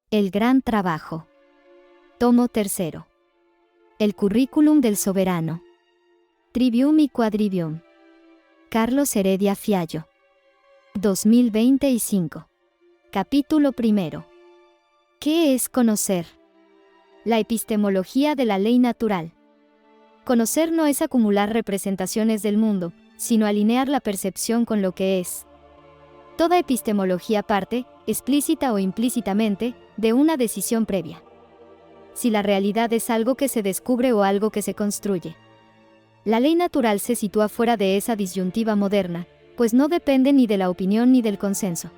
El gran trabajo. Tomo 3. El currículum del soberano. Trivium y quadrivium. Carlos Heredia Fiallo. 2025. Capítulo 1. ¿Qué es conocer? La epistemología de la ley natural. Conocer no es acumular representaciones del mundo, sino alinear la percepción con lo que es. Toda epistemología parte, explícita o implícitamente, de una decisión previa. Si la realidad es algo que se descubre o algo que se construye. La ley natural se sitúa fuera de esa disyuntiva moderna, pues no depende ni de la opinión ni del consenso.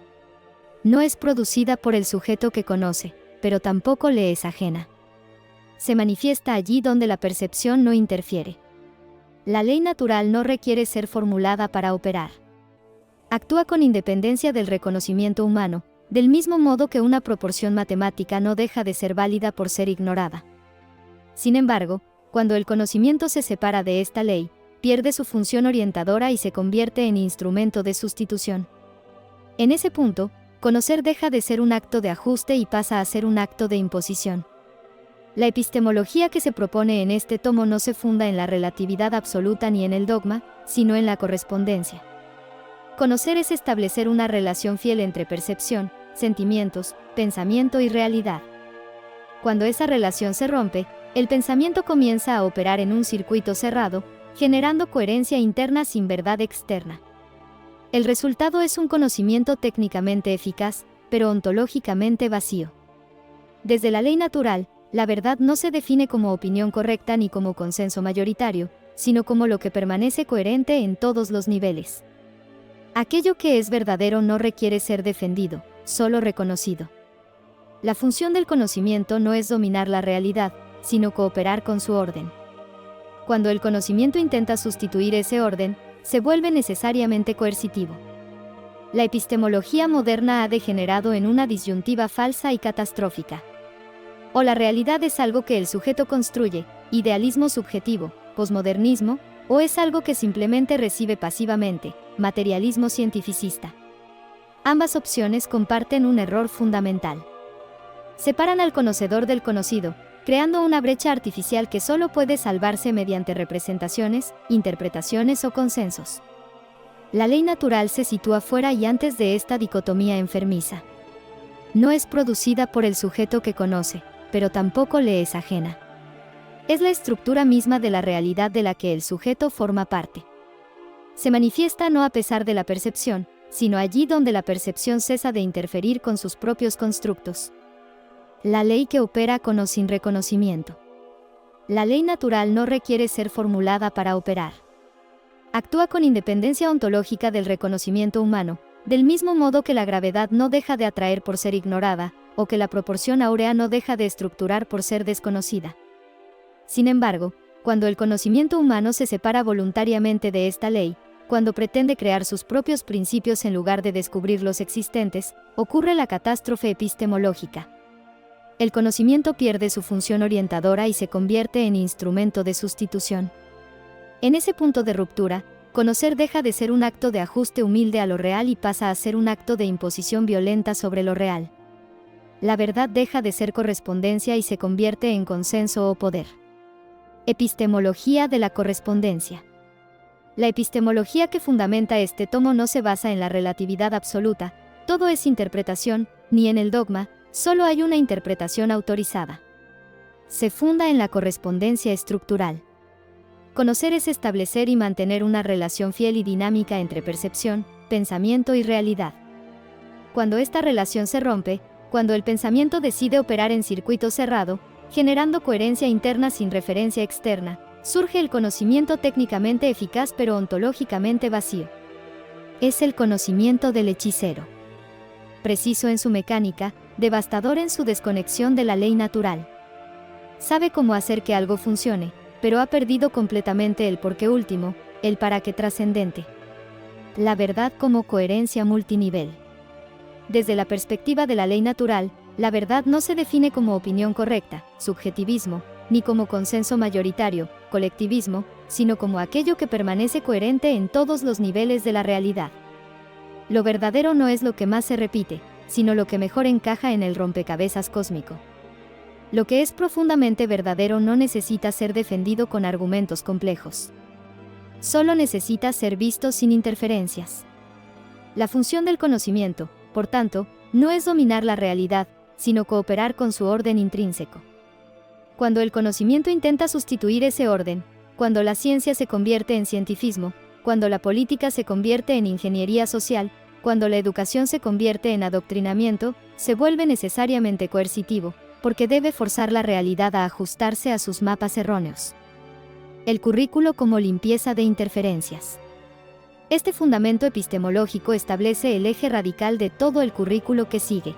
No es producida por el sujeto que conoce, pero tampoco le es ajena. Se manifiesta allí donde la percepción no interfiere. La ley natural no requiere ser formulada para operar. Actúa con independencia del reconocimiento humano, del mismo modo que una proporción matemática no deja de ser válida por ser ignorada. Sin embargo, cuando el conocimiento se separa de esta ley, pierde su función orientadora y se convierte en instrumento de sustitución. En ese punto, conocer deja de ser un acto de ajuste y pasa a ser un acto de imposición. La epistemología que se propone en este tomo no se funda en la relatividad absoluta ni en el dogma, sino en la correspondencia. Conocer es establecer una relación fiel entre percepción, sentimientos, pensamiento y realidad. Cuando esa relación se rompe, el pensamiento comienza a operar en un circuito cerrado, generando coherencia interna sin verdad externa. El resultado es un conocimiento técnicamente eficaz, pero ontológicamente vacío. Desde la ley natural, la verdad no se define como opinión correcta ni como consenso mayoritario, sino como lo que permanece coherente en todos los niveles. Aquello que es verdadero no requiere ser defendido, solo reconocido. La función del conocimiento no es dominar la realidad, sino cooperar con su orden. Cuando el conocimiento intenta sustituir ese orden, se vuelve necesariamente coercitivo. La epistemología moderna ha degenerado en una disyuntiva falsa y catastrófica. O la realidad es algo que el sujeto construye, idealismo subjetivo, posmodernismo, o es algo que simplemente recibe pasivamente, materialismo cientificista. Ambas opciones comparten un error fundamental. Separan al conocedor del conocido, creando una brecha artificial que solo puede salvarse mediante representaciones, interpretaciones o consensos. La ley natural se sitúa fuera y antes de esta dicotomía enfermiza. No es producida por el sujeto que conoce, pero tampoco le es ajena. Es la estructura misma de la realidad de la que el sujeto forma parte. Se manifiesta no a pesar de la percepción, sino allí donde la percepción cesa de interferir con sus propios constructos. La ley que opera con o sin reconocimiento. La ley natural no requiere ser formulada para operar. Actúa con independencia ontológica del reconocimiento humano, del mismo modo que la gravedad no deja de atraer por ser ignorada, o que la proporción áurea no deja de estructurar por ser desconocida. Sin embargo, cuando el conocimiento humano se separa voluntariamente de esta ley, cuando pretende crear sus propios principios en lugar de descubrir los existentes, ocurre la catástrofe epistemológica. El conocimiento pierde su función orientadora y se convierte en instrumento de sustitución. En ese punto de ruptura, conocer deja de ser un acto de ajuste humilde a lo real y pasa a ser un acto de imposición violenta sobre lo real. La verdad deja de ser correspondencia y se convierte en consenso o poder. Epistemología de la correspondencia. La epistemología que fundamenta este tomo no se basa en la relatividad absoluta, todo es interpretación, ni en el dogma, solo hay una interpretación autorizada. Se funda en la correspondencia estructural. Conocer es establecer y mantener una relación fiel y dinámica entre percepción, pensamiento y realidad. Cuando esta relación se rompe, cuando el pensamiento decide operar en circuito cerrado, generando coherencia interna sin referencia externa, surge el conocimiento técnicamente eficaz pero ontológicamente vacío. Es el conocimiento del hechicero. Preciso en su mecánica, devastador en su desconexión de la ley natural. Sabe cómo hacer que algo funcione, pero ha perdido completamente el porqué último, el para qué trascendente. La verdad como coherencia multinivel. Desde la perspectiva de la ley natural, la verdad no se define como opinión correcta, subjetivismo, ni como consenso mayoritario, colectivismo, sino como aquello que permanece coherente en todos los niveles de la realidad. Lo verdadero no es lo que más se repite, sino lo que mejor encaja en el rompecabezas cósmico. Lo que es profundamente verdadero no necesita ser defendido con argumentos complejos. Solo necesita ser visto sin interferencias. La función del conocimiento, por tanto, no es dominar la realidad, sino cooperar con su orden intrínseco. Cuando el conocimiento intenta sustituir ese orden, cuando la ciencia se convierte en cientifismo, cuando la política se convierte en ingeniería social, cuando la educación se convierte en adoctrinamiento, se vuelve necesariamente coercitivo, porque debe forzar la realidad a ajustarse a sus mapas erróneos. El currículo como limpieza de interferencias. Este fundamento epistemológico establece el eje radical de todo el currículo que sigue.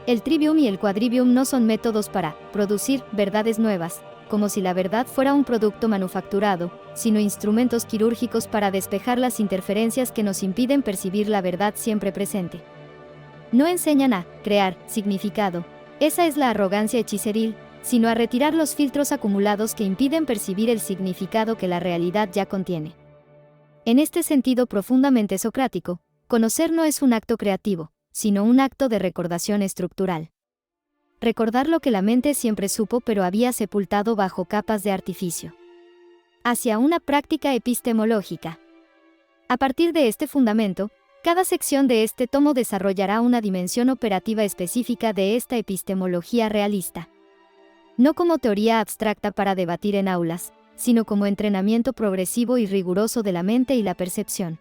El trivium y el quadrivium no son métodos para producir verdades nuevas, como si la verdad fuera un producto manufacturado, sino instrumentos quirúrgicos para despejar las interferencias que nos impiden percibir la verdad siempre presente. No enseñan a crear significado, esa es la arrogancia hechiceril, sino a retirar los filtros acumulados que impiden percibir el significado que la realidad ya contiene. En este sentido profundamente socrático, conocer no es un acto creativo, sino un acto de recordación estructural. Recordar lo que la mente siempre supo pero había sepultado bajo capas de artificio. Hacia una práctica epistemológica. A partir de este fundamento, cada sección de este tomo desarrollará una dimensión operativa específica de esta epistemología realista. No como teoría abstracta para debatir en aulas, sino como entrenamiento progresivo y riguroso de la mente y la percepción.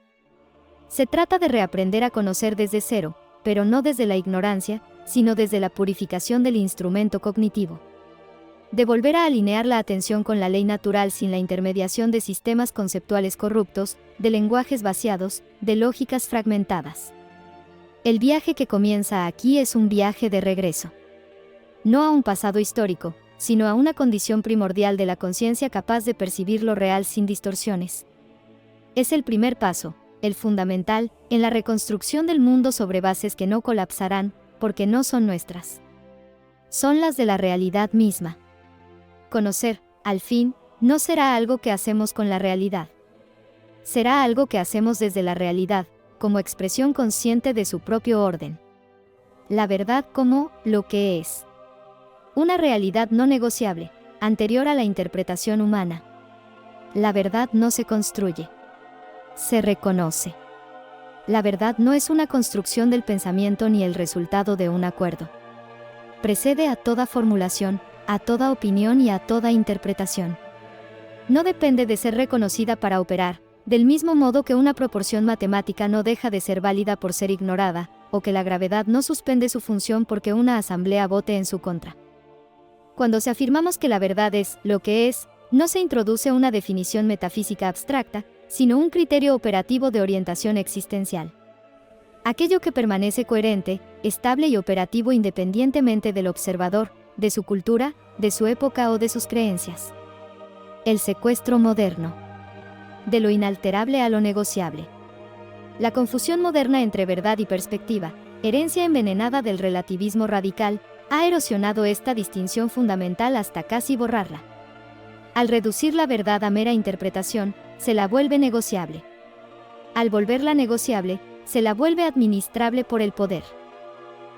Se trata de reaprender a conocer desde cero, pero no desde la ignorancia, sino desde la purificación del instrumento cognitivo. De volver a alinear la atención con la ley natural sin la intermediación de sistemas conceptuales corruptos, de lenguajes vaciados, de lógicas fragmentadas. El viaje que comienza aquí es un viaje de regreso. No a un pasado histórico, sino a una condición primordial de la conciencia capaz de percibir lo real sin distorsiones. Es el primer paso, el fundamental, en la reconstrucción del mundo sobre bases que no colapsarán, porque no son nuestras. Son las de la realidad misma. Conocer, al fin, no será algo que hacemos con la realidad. Será algo que hacemos desde la realidad, como expresión consciente de su propio orden. La verdad como lo que es. Una realidad no negociable, anterior a la interpretación humana. La verdad no se construye. Se reconoce. La verdad no es una construcción del pensamiento ni el resultado de un acuerdo. Precede a toda formulación, a toda opinión y a toda interpretación. No depende de ser reconocida para operar, del mismo modo que una proporción matemática no deja de ser válida por ser ignorada, o que la gravedad no suspende su función porque una asamblea vote en su contra. Cuando se afirmamos que la verdad es lo que es, no se introduce una definición metafísica abstracta, sino un criterio operativo de orientación existencial. Aquello que permanece coherente, estable y operativo independientemente del observador, de su cultura, de su época o de sus creencias. El secuestro moderno. De lo inalterable a lo negociable. La confusión moderna entre verdad y perspectiva, herencia envenenada del relativismo radical, ha erosionado esta distinción fundamental hasta casi borrarla. Al reducir la verdad a mera interpretación, se la vuelve negociable. Al volverla negociable, se la vuelve administrable por el poder.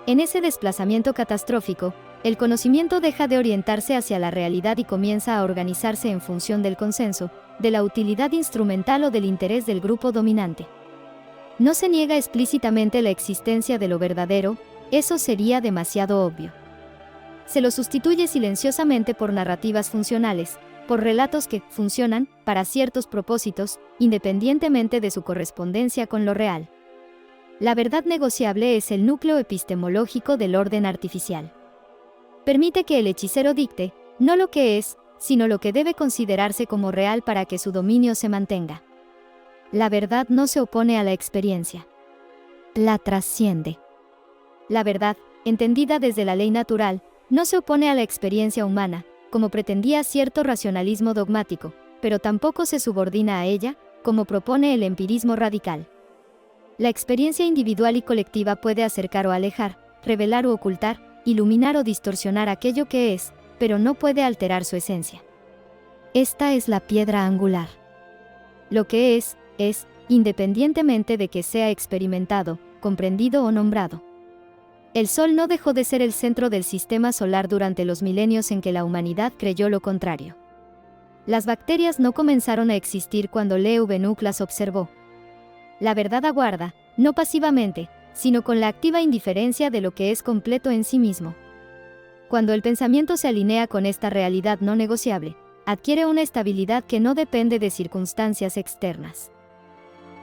En ese desplazamiento catastrófico, el conocimiento deja de orientarse hacia la realidad y comienza a organizarse en función del consenso, de la utilidad instrumental o del interés del grupo dominante. No se niega explícitamente la existencia de lo verdadero, eso sería demasiado obvio. Se lo sustituye silenciosamente por narrativas funcionales, por relatos que funcionan para ciertos propósitos, independientemente de su correspondencia con lo real. La verdad negociable es el núcleo epistemológico del orden artificial. Permite que el hechicero dicte, no lo que es, sino lo que debe considerarse como real para que su dominio se mantenga. La verdad no se opone a la experiencia. La trasciende. La verdad, entendida desde la ley natural, no se opone a la experiencia humana, como pretendía cierto racionalismo dogmático, pero tampoco se subordina a ella, como propone el empirismo radical. La experiencia individual y colectiva puede acercar o alejar, revelar o ocultar, iluminar o distorsionar aquello que es, pero no puede alterar su esencia. Esta es la piedra angular. Lo que es, independientemente de que sea experimentado, comprendido o nombrado. El Sol no dejó de ser el centro del sistema solar durante los milenios en que la humanidad creyó lo contrario. Las bacterias no comenzaron a existir cuando Leeuwenhoek las observó. La verdad aguarda, no pasivamente, sino con la activa indiferencia de lo que es completo en sí mismo. Cuando el pensamiento se alinea con esta realidad no negociable, adquiere una estabilidad que no depende de circunstancias externas.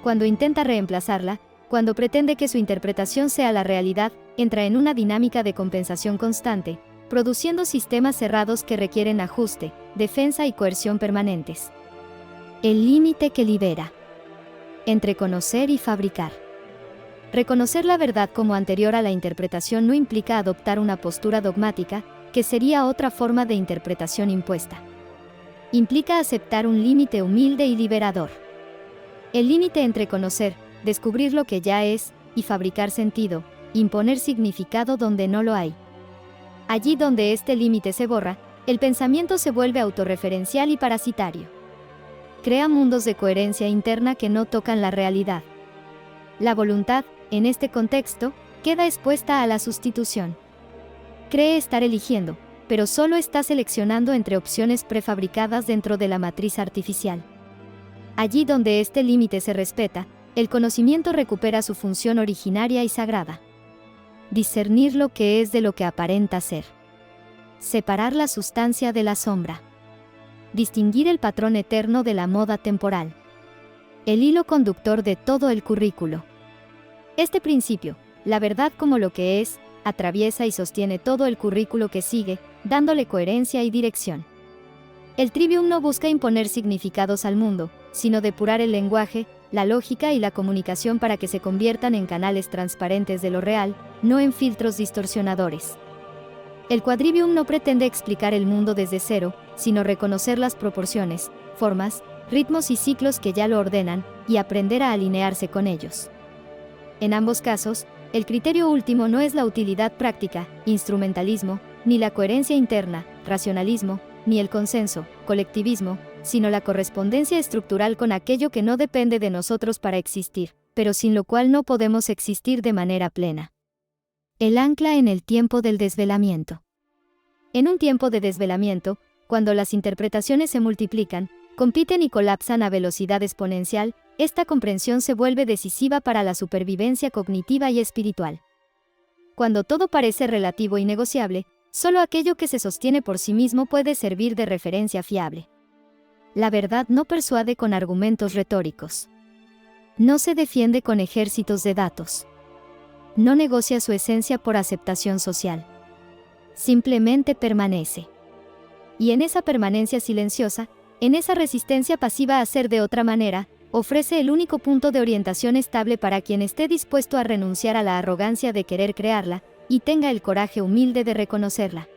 Cuando intenta reemplazarla, cuando pretende que su interpretación sea la realidad, entra en una dinámica de compensación constante, produciendo sistemas cerrados que requieren ajuste, defensa y coerción permanentes. El límite que libera. Entre conocer y fabricar. Reconocer la verdad como anterior a la interpretación no implica adoptar una postura dogmática, que sería otra forma de interpretación impuesta. Implica aceptar un límite humilde y liberador. El límite entre conocer, descubrir lo que ya es, y fabricar sentido, imponer significado donde no lo hay. Allí donde este límite se borra, el pensamiento se vuelve autorreferencial y parasitario. Crea mundos de coherencia interna que no tocan la realidad. La voluntad, en este contexto, queda expuesta a la sustitución. Cree estar eligiendo, pero solo está seleccionando entre opciones prefabricadas dentro de la matriz artificial. Allí donde este límite se respeta, el conocimiento recupera su función originaria y sagrada. Discernir lo que es de lo que aparenta ser. Separar la sustancia de la sombra. Distinguir el patrón eterno de la moda temporal. El hilo conductor de todo el currículo. Este principio, la verdad como lo que es, atraviesa y sostiene todo el currículo que sigue, dándole coherencia y dirección. El Trivium no busca imponer significados al mundo, sino depurar el lenguaje, la lógica y la comunicación para que se conviertan en canales transparentes de lo real, no en filtros distorsionadores. El Quadrivium no pretende explicar el mundo desde cero, sino reconocer las proporciones, formas, ritmos y ciclos que ya lo ordenan, y aprender a alinearse con ellos. En ambos casos, el criterio último no es la utilidad práctica, instrumentalismo, ni la coherencia interna, racionalismo, ni el consenso, colectivismo, sino la correspondencia estructural con aquello que no depende de nosotros para existir, pero sin lo cual no podemos existir de manera plena. El ancla en el tiempo del desvelamiento. En un tiempo de desvelamiento, cuando las interpretaciones se multiplican, compiten y colapsan a velocidad exponencial, esta comprensión se vuelve decisiva para la supervivencia cognitiva y espiritual. Cuando todo parece relativo y negociable, solo aquello que se sostiene por sí mismo puede servir de referencia fiable. La verdad no persuade con argumentos retóricos. No se defiende con ejércitos de datos. No negocia su esencia por aceptación social. Simplemente permanece. Y en esa permanencia silenciosa, en esa resistencia pasiva a ser de otra manera, ofrece el único punto de orientación estable para quien esté dispuesto a renunciar a la arrogancia de querer crearla, y tenga el coraje humilde de reconocerla.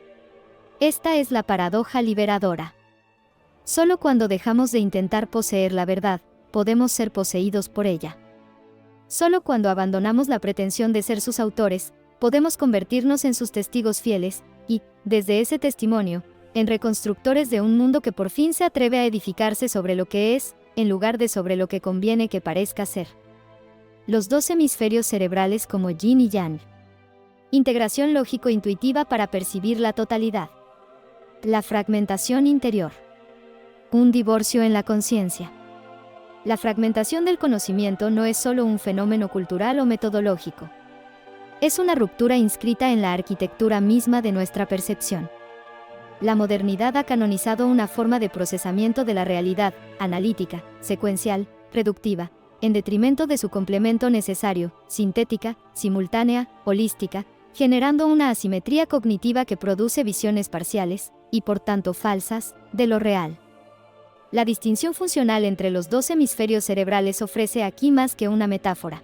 Esta es la paradoja liberadora. Solo cuando dejamos de intentar poseer la verdad, podemos ser poseídos por ella. Solo cuando abandonamos la pretensión de ser sus autores, podemos convertirnos en sus testigos fieles, y, desde ese testimonio, en reconstructores de un mundo que por fin se atreve a edificarse sobre lo que es, en lugar de sobre lo que conviene que parezca ser. Los dos hemisferios cerebrales como yin y yang. Integración lógico-intuitiva para percibir la totalidad. La fragmentación interior. Un divorcio en la conciencia. La fragmentación del conocimiento no es solo un fenómeno cultural o metodológico. Es una ruptura inscrita en la arquitectura misma de nuestra percepción. La modernidad ha canonizado una forma de procesamiento de la realidad, analítica, secuencial, reductiva, en detrimento de su complemento necesario, sintética, simultánea, holística, generando una asimetría cognitiva que produce visiones parciales, y por tanto falsas, de lo real. La distinción funcional entre los dos hemisferios cerebrales ofrece aquí más que una metáfora.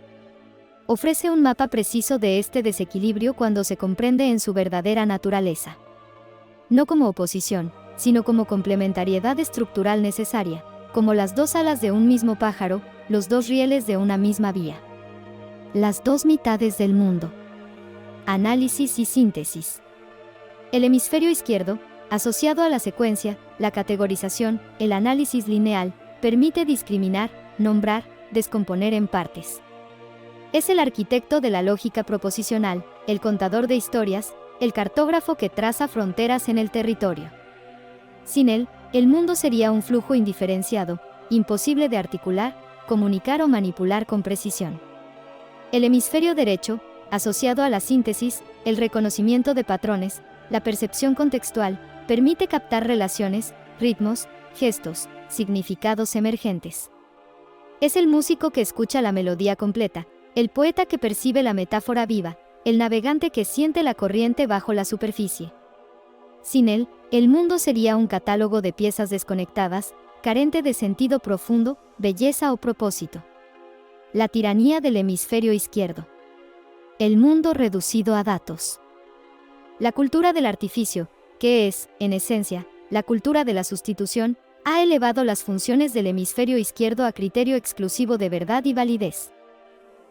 Ofrece un mapa preciso de este desequilibrio cuando se comprende en su verdadera naturaleza. No como oposición, sino como complementariedad estructural necesaria, como las dos alas de un mismo pájaro, los dos rieles de una misma vía. Las dos mitades del mundo. Análisis y síntesis. El hemisferio izquierdo, asociado a la secuencia, la categorización, el análisis lineal, permite discriminar, nombrar, descomponer en partes. Es el arquitecto de la lógica proposicional, el contador de historias, el cartógrafo que traza fronteras en el territorio. Sin él, el mundo sería un flujo indiferenciado, imposible de articular, comunicar o manipular con precisión. El hemisferio derecho, asociado a la síntesis, el reconocimiento de patrones, la percepción contextual, permite captar relaciones, ritmos, gestos, significados emergentes. Es el músico que escucha la melodía completa, el poeta que percibe la metáfora viva, el navegante que siente la corriente bajo la superficie. Sin él, el mundo sería un catálogo de piezas desconectadas, carente de sentido profundo, belleza o propósito. La tiranía del hemisferio izquierdo. El mundo reducido a datos. La cultura del artificio, que es, en esencia, la cultura de la sustitución, ha elevado las funciones del hemisferio izquierdo a criterio exclusivo de verdad y validez.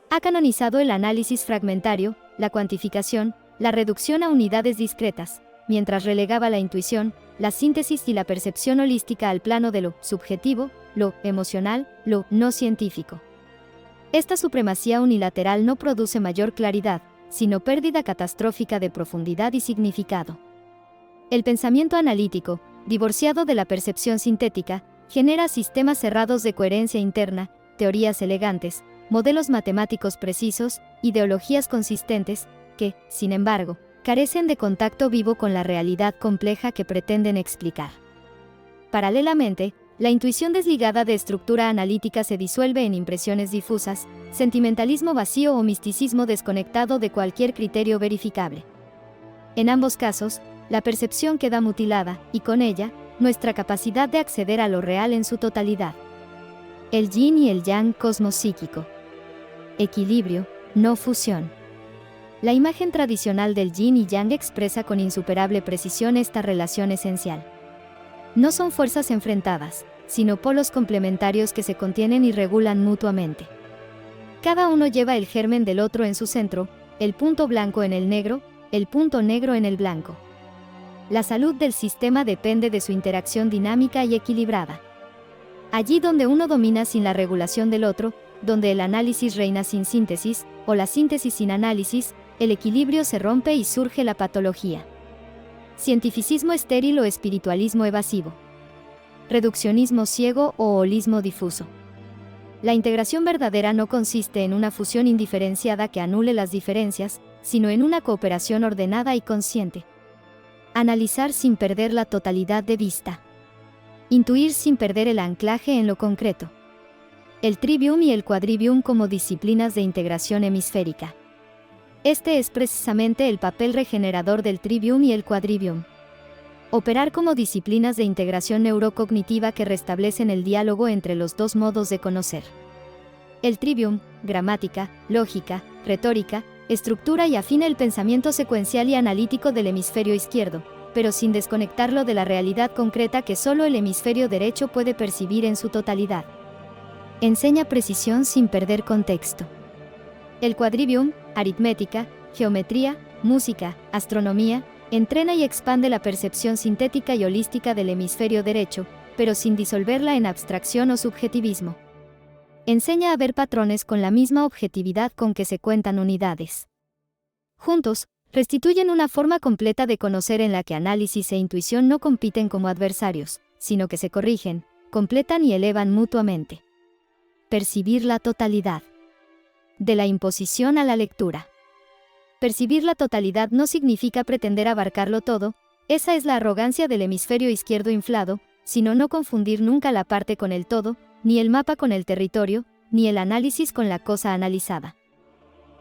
Ha canonizado el análisis fragmentario, la cuantificación, la reducción a unidades discretas, mientras relegaba la intuición, la síntesis y la percepción holística al plano de lo subjetivo, lo emocional, lo no científico. Esta supremacía unilateral no produce mayor claridad, sino pérdida catastrófica de profundidad y significado. El pensamiento analítico, divorciado de la percepción sintética, genera sistemas cerrados de coherencia interna, teorías elegantes, modelos matemáticos precisos, ideologías consistentes, que, sin embargo, carecen de contacto vivo con la realidad compleja que pretenden explicar. Paralelamente, la intuición desligada de estructura analítica se disuelve en impresiones difusas, sentimentalismo vacío o misticismo desconectado de cualquier criterio verificable. En ambos casos, la percepción queda mutilada, y con ella, nuestra capacidad de acceder a lo real en su totalidad. El yin y el yang cosmopsíquico. Equilibrio, no fusión. La imagen tradicional del yin y yang expresa con insuperable precisión esta relación esencial. No son fuerzas enfrentadas, sino polos complementarios que se contienen y regulan mutuamente. Cada uno lleva el germen del otro en su centro, el punto blanco en el negro, el punto negro en el blanco. La salud del sistema depende de su interacción dinámica y equilibrada. Allí donde uno domina sin la regulación del otro, donde el análisis reina sin síntesis, o la síntesis sin análisis, el equilibrio se rompe y surge la patología. Cientificismo estéril o espiritualismo evasivo. Reduccionismo ciego o holismo difuso. La integración verdadera no consiste en una fusión indiferenciada que anule las diferencias, sino en una cooperación ordenada y consciente. Analizar sin perder la totalidad de vista. Intuir sin perder el anclaje en lo concreto. El trivium y el quadrivium como disciplinas de integración hemisférica. Este es precisamente el papel regenerador del trivium y el quadrivium. Operar como disciplinas de integración neurocognitiva que restablecen el diálogo entre los dos modos de conocer. El trivium, gramática, lógica, retórica, estructura y afina el pensamiento secuencial y analítico del hemisferio izquierdo, pero sin desconectarlo de la realidad concreta que solo el hemisferio derecho puede percibir en su totalidad. Enseña precisión sin perder contexto. El quadrivium, aritmética, geometría, música, astronomía, entrena y expande la percepción sintética y holística del hemisferio derecho, pero sin disolverla en abstracción o subjetivismo. Enseña a ver patrones con la misma objetividad con que se cuentan unidades. Juntos, restituyen una forma completa de conocer en la que análisis e intuición no compiten como adversarios, sino que se corrigen, completan y elevan mutuamente. Percibir la totalidad. De la imposición a la lectura. Percibir la totalidad no significa pretender abarcarlo todo, esa es la arrogancia del hemisferio izquierdo inflado, sino no confundir nunca la parte con el todo, ni el mapa con el territorio, ni el análisis con la cosa analizada.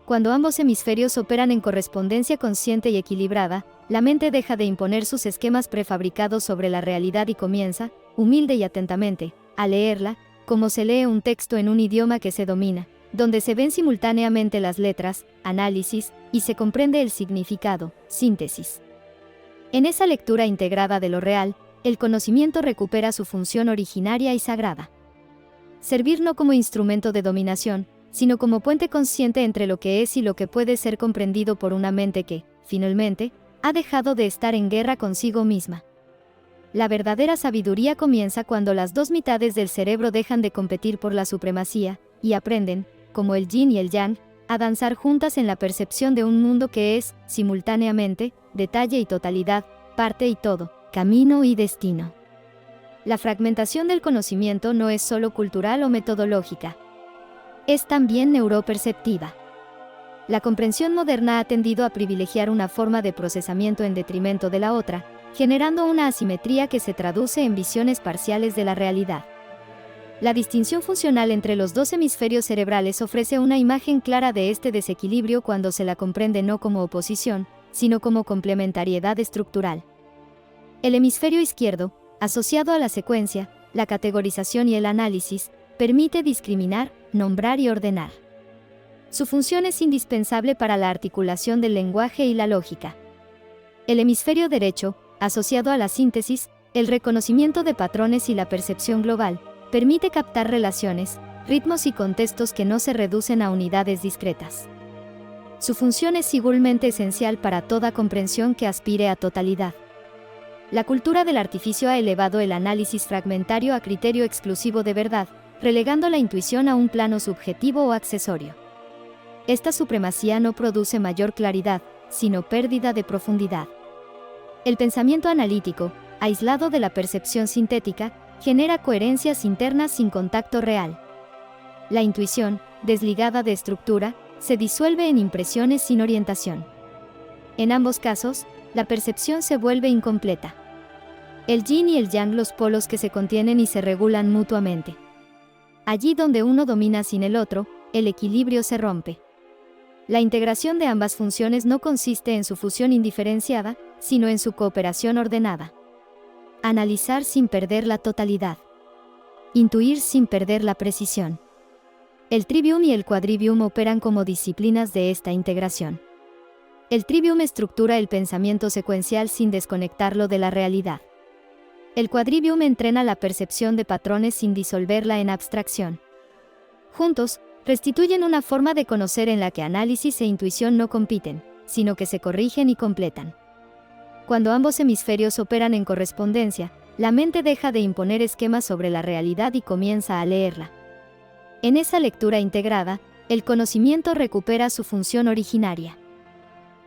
Cuando ambos hemisferios operan en correspondencia consciente y equilibrada, la mente deja de imponer sus esquemas prefabricados sobre la realidad y comienza, humilde y atentamente, a leerla, como se lee un texto en un idioma que se domina, donde se ven simultáneamente las letras, análisis, y se comprende el significado, síntesis. En esa lectura integrada de lo real, el conocimiento recupera su función originaria y sagrada. Servir no como instrumento de dominación, sino como puente consciente entre lo que es y lo que puede ser comprendido por una mente que, finalmente, ha dejado de estar en guerra consigo misma. La verdadera sabiduría comienza cuando las dos mitades del cerebro dejan de competir por la supremacía, y aprenden, como el yin y el yang, a danzar juntas en la percepción de un mundo que es, simultáneamente, detalle y totalidad, parte y todo, camino y destino. La fragmentación del conocimiento no es solo cultural o metodológica. Es también neuroperceptiva. La comprensión moderna ha tendido a privilegiar una forma de procesamiento en detrimento de la otra, generando una asimetría que se traduce en visiones parciales de la realidad. La distinción funcional entre los dos hemisferios cerebrales ofrece una imagen clara de este desequilibrio cuando se la comprende no como oposición, sino como complementariedad estructural. El hemisferio izquierdo, asociado a la secuencia, la categorización y el análisis, permite discriminar, nombrar y ordenar. Su función es indispensable para la articulación del lenguaje y la lógica. El hemisferio derecho, asociado a la síntesis, el reconocimiento de patrones y la percepción global, permite captar relaciones, ritmos y contextos que no se reducen a unidades discretas. Su función es igualmente esencial para toda comprensión que aspire a totalidad. La cultura del artificio ha elevado el análisis fragmentario a criterio exclusivo de verdad, relegando la intuición a un plano subjetivo o accesorio. Esta supremacía no produce mayor claridad, sino pérdida de profundidad. El pensamiento analítico, aislado de la percepción sintética, genera coherencias internas sin contacto real. La intuición, desligada de estructura, se disuelve en impresiones sin orientación. En ambos casos, la percepción se vuelve incompleta. El yin y el yang, los polos que se contienen y se regulan mutuamente. Allí donde uno domina sin el otro, el equilibrio se rompe. La integración de ambas funciones no consiste en su fusión indiferenciada, sino en su cooperación ordenada. Analizar sin perder la totalidad. Intuir sin perder la precisión. El trivium y el quadrivium operan como disciplinas de esta integración. El trivium estructura el pensamiento secuencial sin desconectarlo de la realidad. El quadrivium entrena la percepción de patrones sin disolverla en abstracción. Juntos, restituyen una forma de conocer en la que análisis e intuición no compiten, sino que se corrigen y completan. Cuando ambos hemisferios operan en correspondencia, la mente deja de imponer esquemas sobre la realidad y comienza a leerla. En esa lectura integrada, el conocimiento recupera su función originaria.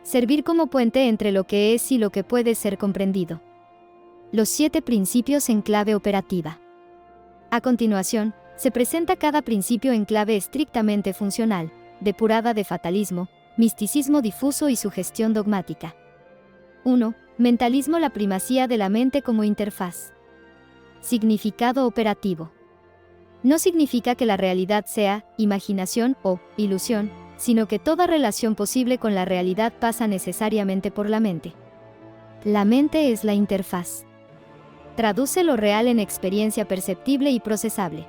Servir como puente entre lo que es y lo que puede ser comprendido. Los 7 principios en clave operativa. A continuación, se presenta cada principio en clave estrictamente funcional, depurada de fatalismo, misticismo difuso y sugestión dogmática. 1. Mentalismo: la primacía de la mente como interfaz. Significado operativo. No significa que la realidad sea imaginación o ilusión, sino que toda relación posible con la realidad pasa necesariamente por la mente. La mente es la interfaz. Traduce lo real en experiencia perceptible y procesable.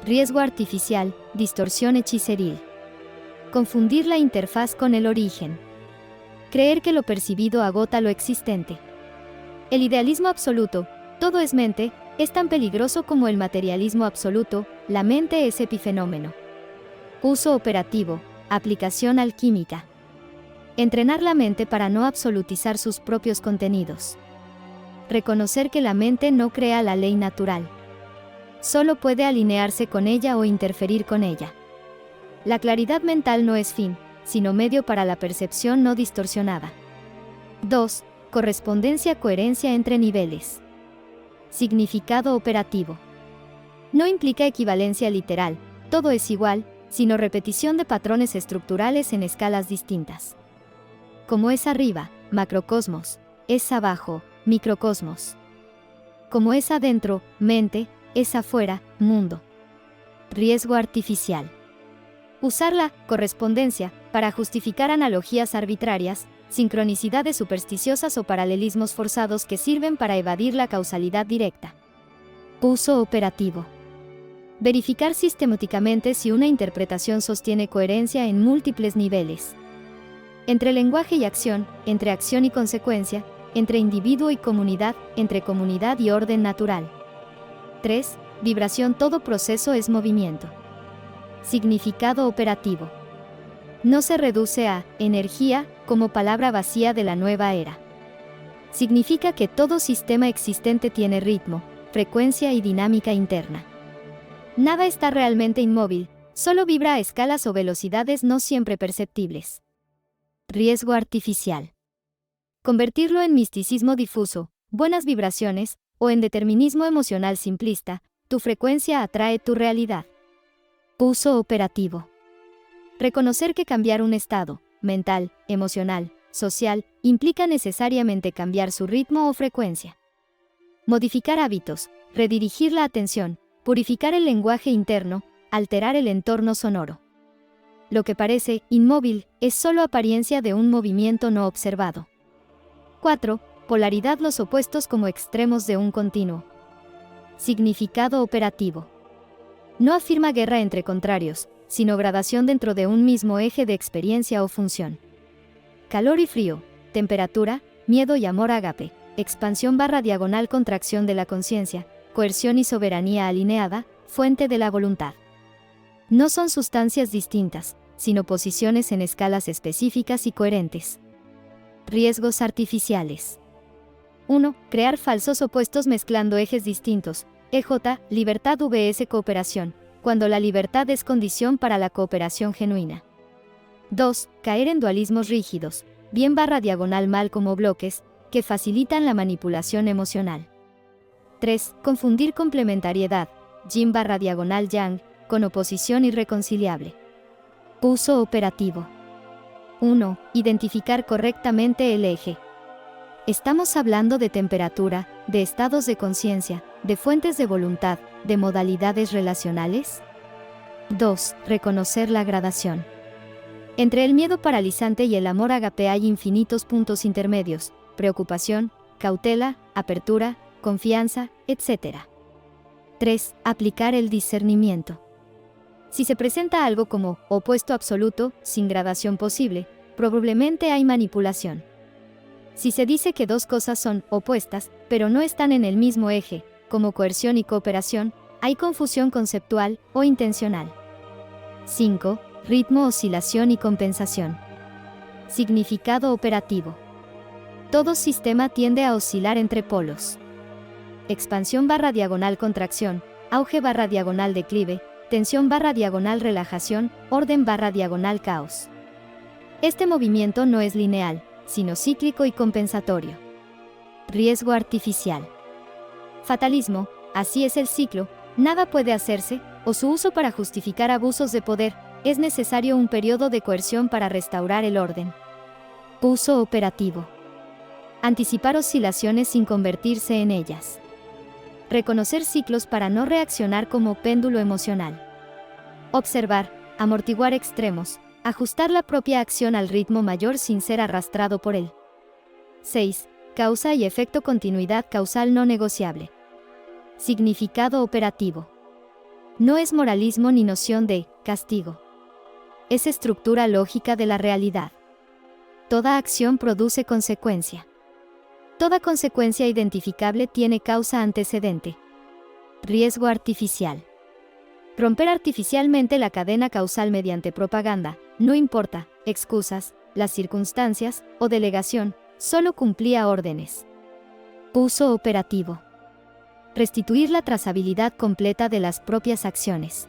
Riesgo artificial, distorsión hechiceril. Confundir la interfaz con el origen. Creer que lo percibido agota lo existente. El idealismo absoluto, todo es mente, es tan peligroso como el materialismo absoluto, la mente es epifenómeno. Uso operativo, aplicación alquímica. Entrenar la mente para no absolutizar sus propios contenidos. Reconocer que la mente no crea la ley natural. Solo puede alinearse con ella o interferir con ella. La claridad mental no es fin, sino medio para la percepción no distorsionada. 2. Correspondencia-coherencia entre niveles. Significado operativo. No implica equivalencia literal, todo es igual, sino repetición de patrones estructurales en escalas distintas. Como es arriba, macrocosmos, es abajo, microcosmos. Como es adentro, mente, es afuera, mundo. Riesgo artificial. Usar la correspondencia para justificar analogías arbitrarias, sincronicidades supersticiosas o paralelismos forzados que sirven para evadir la causalidad directa. Uso operativo. Verificar sistemáticamente si una interpretación sostiene coherencia en múltiples niveles. Entre lenguaje y acción, entre acción y consecuencia, entre individuo y comunidad, entre comunidad y orden natural. 3. Vibración: todo proceso es movimiento. Significado operativo. No se reduce a energía como palabra vacía de la nueva era. Significa que todo sistema existente tiene ritmo, frecuencia y dinámica interna. Nada está realmente inmóvil, Solo vibra a escalas o velocidades no siempre perceptibles. Riesgo artificial. Convertirlo en misticismo difuso, buenas vibraciones, o en determinismo emocional simplista, tu frecuencia atrae tu realidad. Uso operativo. Reconocer que cambiar un estado, mental, emocional, social, implica necesariamente cambiar su ritmo o frecuencia. Modificar hábitos, redirigir la atención, purificar el lenguaje interno, alterar el entorno sonoro. Lo que parece inmóvil es solo apariencia de un movimiento no observado. 4. Polaridad, los opuestos como extremos de un continuo. Significado operativo. No afirma guerra entre contrarios, sino gradación dentro de un mismo eje de experiencia o función. Calor y frío, temperatura, miedo y amor ágape, expansión / contracción de la conciencia, coerción y soberanía alineada, fuente de la voluntad. No son sustancias distintas, sino posiciones en escalas específicas y coherentes. Riesgos artificiales. 1. Crear falsos opuestos mezclando ejes distintos. EJ, libertad vs cooperación, cuando la libertad es condición para la cooperación genuina. 2. Caer en dualismos rígidos, bien / mal como bloques, que facilitan la manipulación emocional. 3. Confundir complementariedad, yin / yang, con oposición irreconciliable. Uso operativo. 1. Identificar correctamente el eje. Estamos hablando de temperatura, de estados de conciencia, de fuentes de voluntad, de modalidades relacionales. 2. Reconocer la gradación. Entre el miedo paralizante y el amor ágape hay infinitos puntos intermedios: preocupación, cautela, apertura, confianza, etc. 3. Aplicar el discernimiento. Si se presenta algo como opuesto absoluto, sin gradación posible, probablemente hay manipulación. Si se dice que dos cosas son opuestas, pero no están en el mismo eje, como coerción y cooperación, hay confusión conceptual o intencional. 5. Ritmo, oscilación y compensación. Significado operativo. Todo sistema tiende a oscilar entre polos. Expansión / contracción, auge / declive, tensión / relajación, orden / caos. Este movimiento no es lineal, sino cíclico y compensatorio. Riesgo artificial. Fatalismo, así es el ciclo, nada puede hacerse, o su uso para justificar abusos de poder, es necesario un periodo de coerción para restaurar el orden. Uso operativo. Anticipar oscilaciones sin convertirse en ellas. Reconocer ciclos para no reaccionar como péndulo emocional. Observar, amortiguar extremos, ajustar la propia acción al ritmo mayor sin ser arrastrado por él. 6. Causa y efecto, continuidad causal no negociable. Significado operativo. No es moralismo ni noción de castigo. Es estructura lógica de la realidad. Toda acción produce consecuencia. Toda consecuencia identificable tiene causa antecedente. Riesgo artificial. Romper artificialmente la cadena causal mediante propaganda, no importa, excusas, las circunstancias, o delegación, solo cumplía órdenes. Uso operativo. Restituir la trazabilidad completa de las propias acciones.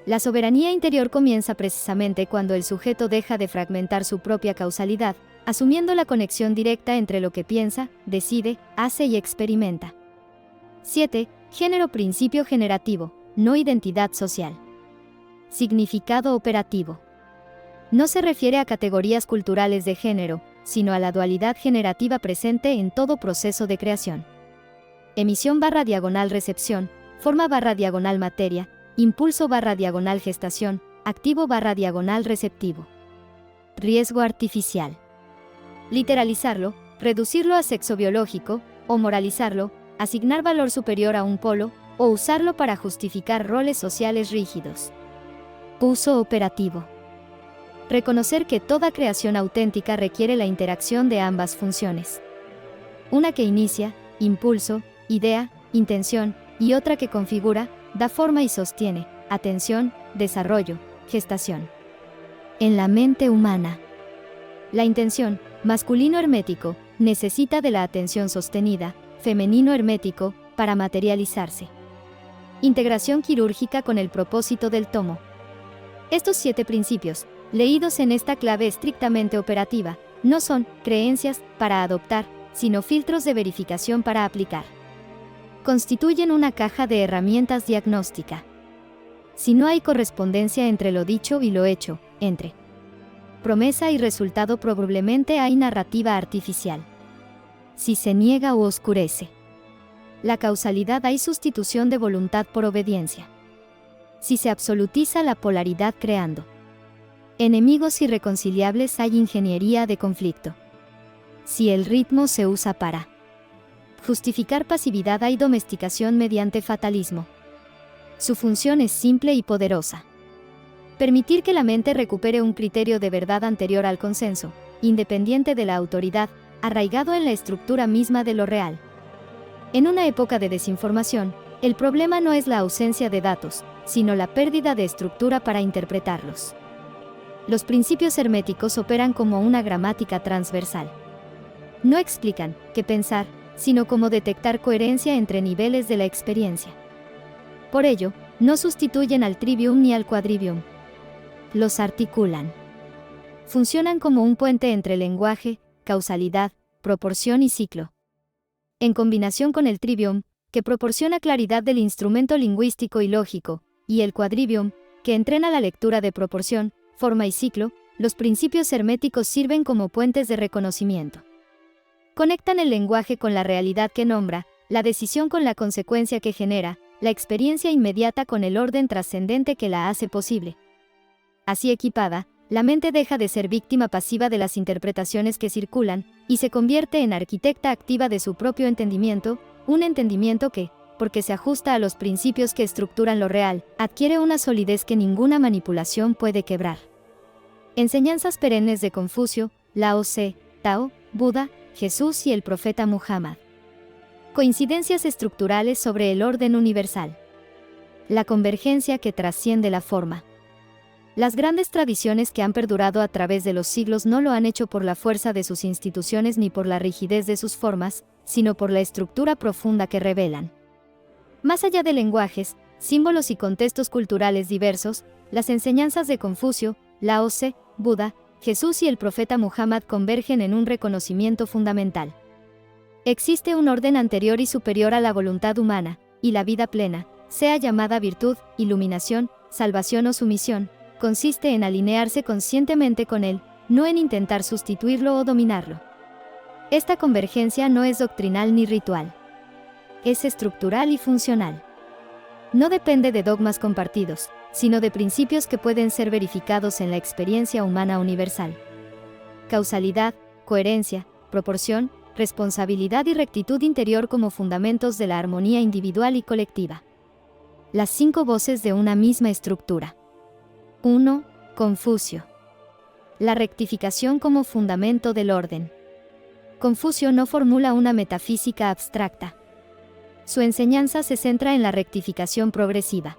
La soberanía interior comienza precisamente cuando el sujeto deja de fragmentar su propia causalidad, asumiendo la conexión directa entre lo que piensa, decide, hace y experimenta. 7. Género, principio generativo, no identidad social. Significado operativo. No se refiere a categorías culturales de género, sino a la dualidad generativa presente en todo proceso de creación. Emisión / recepción, forma / materia, impulso / gestación, activo / receptivo. Riesgo artificial. Literalizarlo, reducirlo a sexo biológico, o moralizarlo, asignar valor superior a un polo, o usarlo para justificar roles sociales rígidos. Uso operativo. Reconocer que toda creación auténtica requiere la interacción de ambas funciones. Una que inicia, impulso, idea, intención, y otra que configura, da forma y sostiene, atención, desarrollo, gestación. En la mente humana, la intención, masculino hermético, necesita de la atención sostenida, femenino hermético, para materializarse. Integración quirúrgica con el propósito del tomo. Estos 7 principios, leídos en esta clave estrictamente operativa, no son creencias para adoptar, sino filtros de verificación para aplicar. Constituyen una caja de herramientas diagnóstica. Si no hay correspondencia entre lo dicho y lo hecho, entre promesa y resultado, probablemente hay narrativa artificial. Si se niega o oscurece la causalidad, hay sustitución de voluntad por obediencia. Si se absolutiza la polaridad creando enemigos irreconciliables, hay ingeniería de conflicto. Si el ritmo se usa para justificar pasividad, hay domesticación mediante fatalismo. Su función es simple y poderosa: permitir que la mente recupere un criterio de verdad anterior al consenso, independiente de la autoridad, arraigado en la estructura misma de lo real. En una época de desinformación, el problema no es la ausencia de datos, sino la pérdida de estructura para interpretarlos. Los principios herméticos operan como una gramática transversal. No explican qué pensar, sino cómo detectar coherencia entre niveles de la experiencia. Por ello, no sustituyen al trivium ni al quadrivium. Los articulan. Funcionan como un puente entre lenguaje, causalidad, proporción y ciclo. En combinación con el trivium, que proporciona claridad del instrumento lingüístico y lógico, y el quadrivium, que entrena la lectura de proporción, forma y ciclo, los principios herméticos sirven como puentes de reconocimiento. Conectan el lenguaje con la realidad que nombra, la decisión con la consecuencia que genera, la experiencia inmediata con el orden trascendente que la hace posible. Así equipada, la mente deja de ser víctima pasiva de las interpretaciones que circulan, y se convierte en arquitecta activa de su propio entendimiento, un entendimiento que, porque se ajusta a los principios que estructuran lo real, adquiere una solidez que ninguna manipulación puede quebrar. Enseñanzas perennes de Confucio, Lao Tse, Tao, Buda, Jesús y el profeta Muhammad. Coincidencias estructurales sobre el orden universal. La convergencia que trasciende la forma. Las grandes tradiciones que han perdurado a través de los siglos no lo han hecho por la fuerza de sus instituciones ni por la rigidez de sus formas, sino por la estructura profunda que revelan. Más allá de lenguajes, símbolos y contextos culturales diversos, las enseñanzas de Confucio, Lao Tse, Buda, Jesús y el profeta Muhammad convergen en un reconocimiento fundamental. Existe un orden anterior y superior a la voluntad humana, y la vida plena, sea llamada virtud, iluminación, salvación o sumisión, consiste en alinearse conscientemente con él, no en intentar sustituirlo o dominarlo. Esta convergencia no es doctrinal ni ritual. Es estructural y funcional. No depende de dogmas compartidos, sino de principios que pueden ser verificados en la experiencia humana universal. Causalidad, coherencia, proporción, responsabilidad y rectitud interior como fundamentos de la armonía individual y colectiva. Las 5 voces de una misma estructura. 1. Confucio. La rectificación como fundamento del orden. Confucio no formula una metafísica abstracta. Su enseñanza se centra en la rectificación progresiva.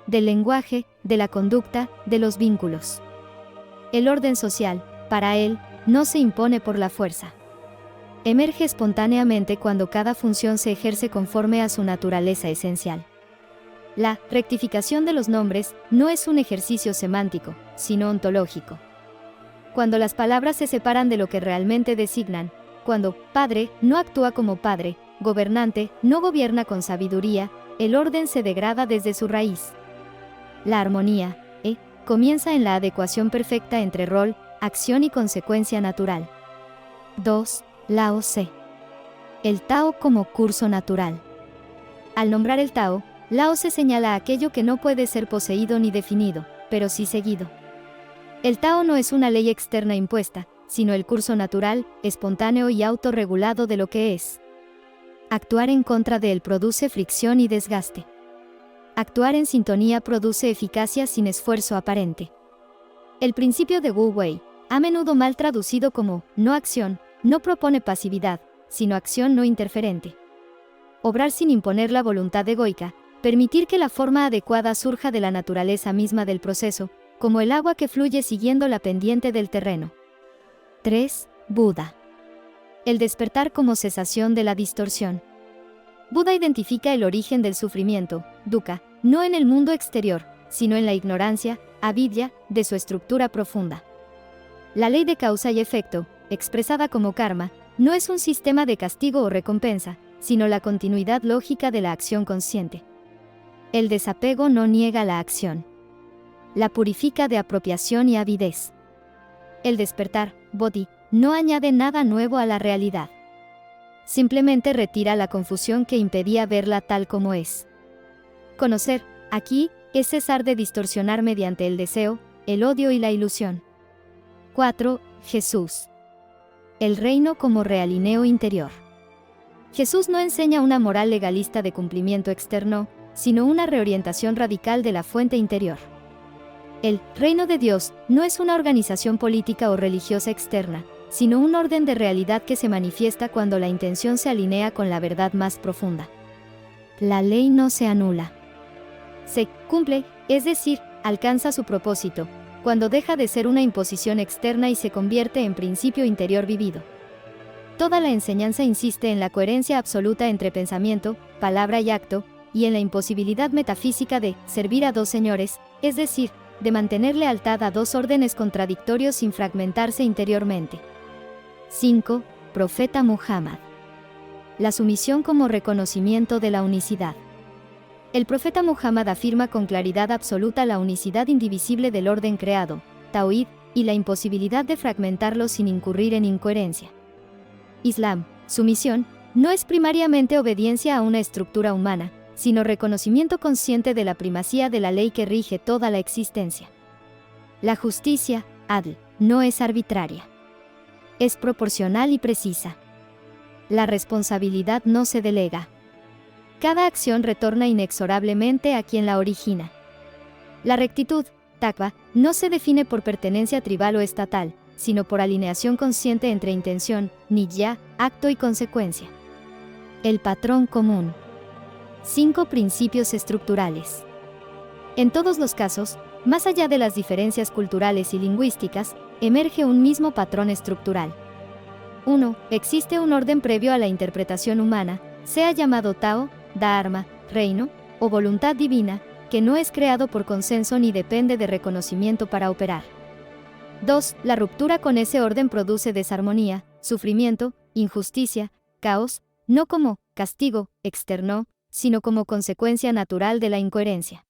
Del lenguaje, de la conducta, de los vínculos. El orden social, para él, no se impone por la fuerza. Emerge espontáneamente cuando cada función se ejerce conforme a su naturaleza esencial. La rectificación de los nombres no es un ejercicio semántico, sino ontológico. Cuando las palabras se separan de lo que realmente designan, cuando padre no actúa como padre, gobernante no gobierna con sabiduría, el orden se degrada desde su raíz. La armonía, comienza en la adecuación perfecta entre rol, acción y consecuencia natural. 2. Lao Tse. El Tao como curso natural. Al nombrar el Tao, Lao Tse señala aquello que no puede ser poseído ni definido, pero sí seguido. El Tao no es una ley externa impuesta, sino el curso natural, espontáneo y autorregulado de lo que es. Actuar en contra de él produce fricción y desgaste. Actuar en sintonía produce eficacia sin esfuerzo aparente. El principio de Wu Wei, a menudo mal traducido como no acción, no propone pasividad, sino acción no interferente. Obrar sin imponer la voluntad egoica, permitir que la forma adecuada surja de la naturaleza misma del proceso, como el agua que fluye siguiendo la pendiente del terreno. 3. Buda. El despertar como cesación de la distorsión. Buda identifica el origen del sufrimiento, dukkha, no en el mundo exterior, sino en la ignorancia, avidya, de su estructura profunda. La ley de causa y efecto, expresada como karma, no es un sistema de castigo o recompensa, sino la continuidad lógica de la acción consciente. El desapego no niega la acción. La purifica de apropiación y avidez. El despertar, bodhi, no añade nada nuevo a la realidad. Simplemente retira la confusión que impedía verla tal como es. Conocer, aquí, es cesar de distorsionar mediante el deseo, el odio y la ilusión. 4. Jesús. El reino como realineo interior. Jesús no enseña una moral legalista de cumplimiento externo, sino una reorientación radical de la fuente interior. El reino de Dios no es una organización política o religiosa externa, sino un orden de realidad que se manifiesta cuando la intención se alinea con la verdad más profunda. La ley no se anula. Se cumple, es decir, alcanza su propósito, cuando deja de ser una imposición externa y se convierte en principio interior vivido. Toda la enseñanza insiste en la coherencia absoluta entre pensamiento, palabra y acto, y en la imposibilidad metafísica de servir a dos señores, es decir, de mantener lealtad a dos órdenes contradictorios sin fragmentarse interiormente. 5. Profeta Muhammad. La sumisión como reconocimiento de la unicidad. El profeta Muhammad afirma con claridad absoluta la unicidad indivisible del orden creado, Tawhid, y la imposibilidad de fragmentarlo sin incurrir en incoherencia. Islam, sumisión, no es primariamente obediencia a una estructura humana, sino reconocimiento consciente de la primacía de la ley que rige toda la existencia. La justicia, adl, no es arbitraria. Es proporcional y precisa. La responsabilidad no se delega. Cada acción retorna inexorablemente a quien la origina. La rectitud, taqwa, no se define por pertenencia tribal o estatal, sino por alineación consciente entre intención, niyya, acto y consecuencia. El patrón común. 5 principios estructurales. En todos los casos, más allá de las diferencias culturales y lingüísticas, emerge un mismo patrón estructural. 1. Existe un orden previo a la interpretación humana, sea llamado Tao, Dharma, reino, o voluntad divina, que no es creado por consenso ni depende de reconocimiento para operar. 2. La ruptura con ese orden produce desarmonía, sufrimiento, injusticia, caos, no como castigo externo, sino como consecuencia natural de la incoherencia.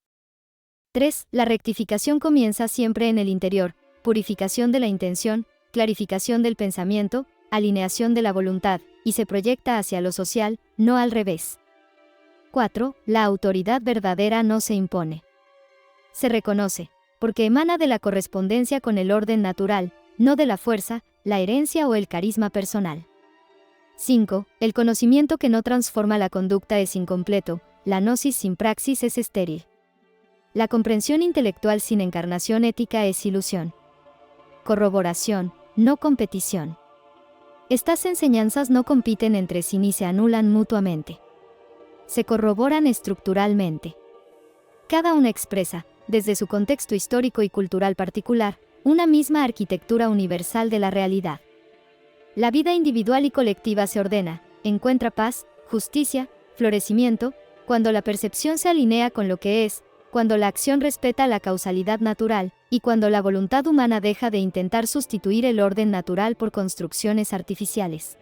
3. La rectificación comienza siempre en el interior, purificación de la intención, clarificación del pensamiento, alineación de la voluntad, y se proyecta hacia lo social, no al revés. 4. La autoridad verdadera no se impone. Se reconoce, porque emana de la correspondencia con el orden natural, no de la fuerza, la herencia o el carisma personal. 5. El conocimiento que no transforma la conducta es incompleto, la gnosis sin praxis es estéril. La comprensión intelectual sin encarnación ética es ilusión. Corroboración, no competición. Estas enseñanzas no compiten entre sí ni se anulan mutuamente. Se corroboran estructuralmente. Cada una expresa, desde su contexto histórico y cultural particular, una misma arquitectura universal de la realidad. La vida individual y colectiva se ordena, encuentra paz, justicia, florecimiento, cuando la percepción se alinea con lo que es, cuando la acción respeta la causalidad natural, y cuando la voluntad humana deja de intentar sustituir el orden natural por construcciones artificiales.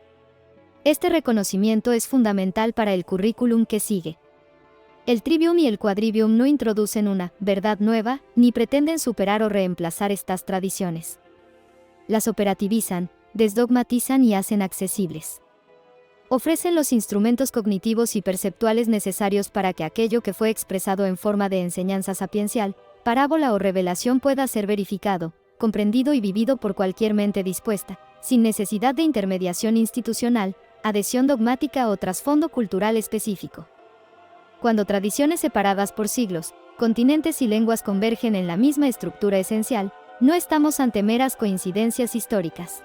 Este reconocimiento es fundamental para el currículum que sigue. El trivium y el quadrivium no introducen una verdad nueva, ni pretenden superar o reemplazar estas tradiciones. Las operativizan, desdogmatizan y hacen accesibles. Ofrecen los instrumentos cognitivos y perceptuales necesarios para que aquello que fue expresado en forma de enseñanza sapiencial, parábola o revelación pueda ser verificado, comprendido y vivido por cualquier mente dispuesta, sin necesidad de intermediación institucional, adhesión dogmática o trasfondo cultural específico. Cuando tradiciones separadas por siglos, continentes y lenguas convergen en la misma estructura esencial, no estamos ante meras coincidencias históricas.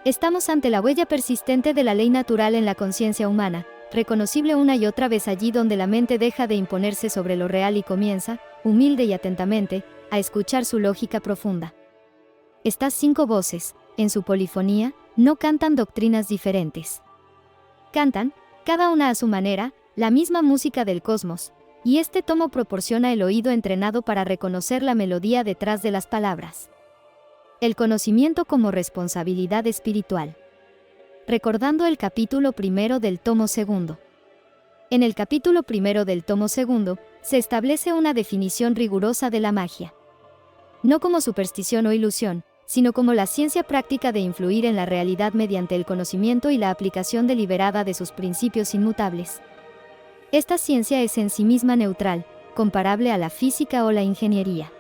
Estamos ante la huella persistente de la ley natural en la conciencia humana, reconocible una y otra vez allí donde la mente deja de imponerse sobre lo real y comienza, humilde y atentamente, a escuchar su lógica profunda. Estas 5 voces, en su polifonía, no cantan doctrinas diferentes. Cantan, cada una a su manera, la misma música del cosmos, y este tomo proporciona el oído entrenado para reconocer la melodía detrás de las palabras. El conocimiento como responsabilidad espiritual. Recordando el capítulo 1 del tomo 2. En el capítulo 1 del tomo 2, se establece una definición rigurosa de la magia. No como superstición o ilusión, sino como la ciencia práctica de influir en la realidad mediante el conocimiento y la aplicación deliberada de sus principios inmutables. Esta ciencia es en sí misma neutral, comparable a la física o la ingeniería.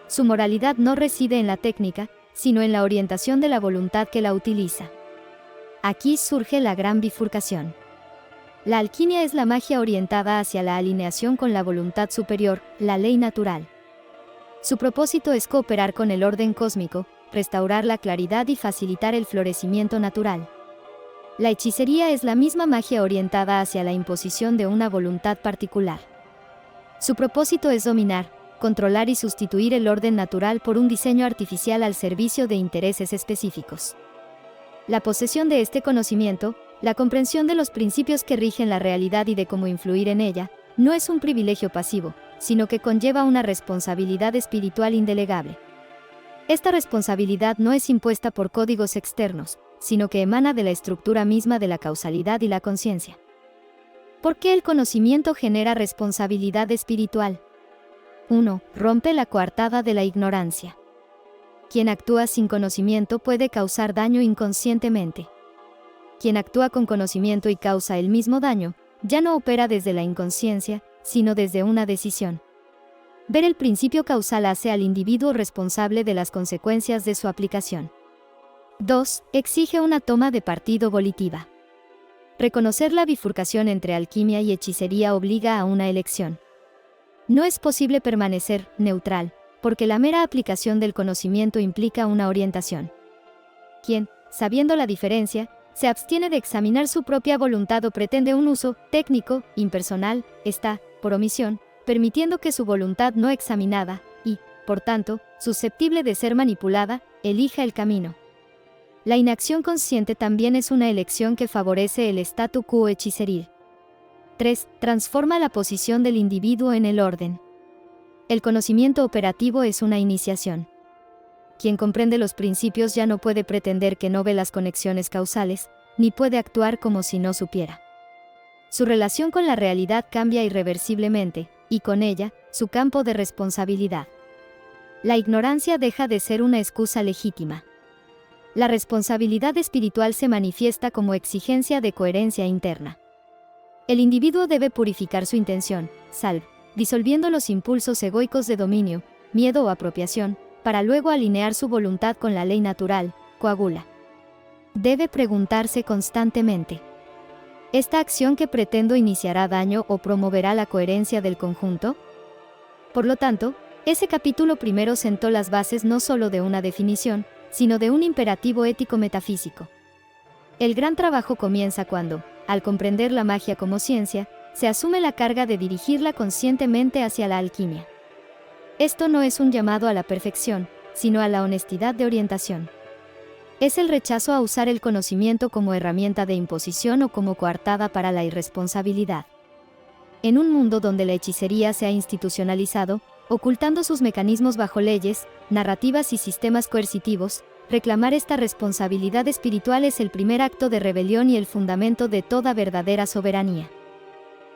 Su moralidad no reside en la técnica, sino en la orientación de la voluntad que la utiliza. Aquí surge la gran bifurcación. La alquimia es la magia orientada hacia la alineación con la voluntad superior, la ley natural. Su propósito es cooperar con el orden cósmico, restaurar la claridad y facilitar el florecimiento natural. La hechicería es la misma magia orientada hacia la imposición de una voluntad particular. Su propósito es dominar, controlar y sustituir el orden natural por un diseño artificial al servicio de intereses específicos. La posesión de este conocimiento, la comprensión de los principios que rigen la realidad y de cómo influir en ella, no es un privilegio pasivo, sino que conlleva una responsabilidad espiritual indelegable. Esta responsabilidad no es impuesta por códigos externos, sino que emana de la estructura misma de la causalidad y la conciencia. ¿Por qué el conocimiento genera responsabilidad espiritual? 1. Rompe la coartada de la ignorancia. Quien actúa sin conocimiento puede causar daño inconscientemente. Quien actúa con conocimiento y causa el mismo daño, ya no opera desde la inconsciencia, sino desde una decisión. Ver el principio causal hace al individuo responsable de las consecuencias de su aplicación. 2. Exige una toma de partido volitiva. Reconocer la bifurcación entre alquimia y hechicería obliga a una elección. No es posible permanecer neutral, porque la mera aplicación del conocimiento implica una orientación. Quien, sabiendo la diferencia, se abstiene de examinar su propia voluntad o pretende un uso técnico, impersonal, está, por omisión, permitiendo que su voluntad no examinada, y, por tanto, susceptible de ser manipulada, elija el camino. La inacción consciente también es una elección que favorece el statu quo hechiceril. 3. Transforma la posición del individuo en el orden. El conocimiento operativo es una iniciación. Quien comprende los principios ya no puede pretender que no ve las conexiones causales, ni puede actuar como si no supiera. Su relación con la realidad cambia irreversiblemente, y con ella, su campo de responsabilidad. La ignorancia deja de ser una excusa legítima. La responsabilidad espiritual se manifiesta como exigencia de coherencia interna. El individuo debe purificar su intención, disolviendo los impulsos egoicos de dominio, miedo o apropiación, para luego alinear su voluntad con la ley natural, coagula. Debe preguntarse constantemente: ¿esta acción que pretendo iniciará daño o promoverá la coherencia del conjunto? Por lo tanto, ese capítulo 1 sentó las bases no solo de una definición, sino de un imperativo ético-metafísico. El gran trabajo comienza cuando, al comprender la magia como ciencia, se asume la carga de dirigirla conscientemente hacia la alquimia. Esto no es un llamado a la perfección, sino a la honestidad de orientación. Es el rechazo a usar el conocimiento como herramienta de imposición o como coartada para la irresponsabilidad. En un mundo donde la hechicería se ha institucionalizado, ocultando sus mecanismos bajo leyes, narrativas y sistemas coercitivos, reclamar esta responsabilidad espiritual es el primer acto de rebelión y el fundamento de toda verdadera soberanía.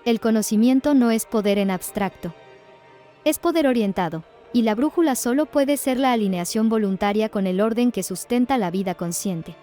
El conocimiento no es poder en abstracto. Es poder orientado, y la brújula solo puede ser la alineación voluntaria con el orden que sustenta la vida consciente.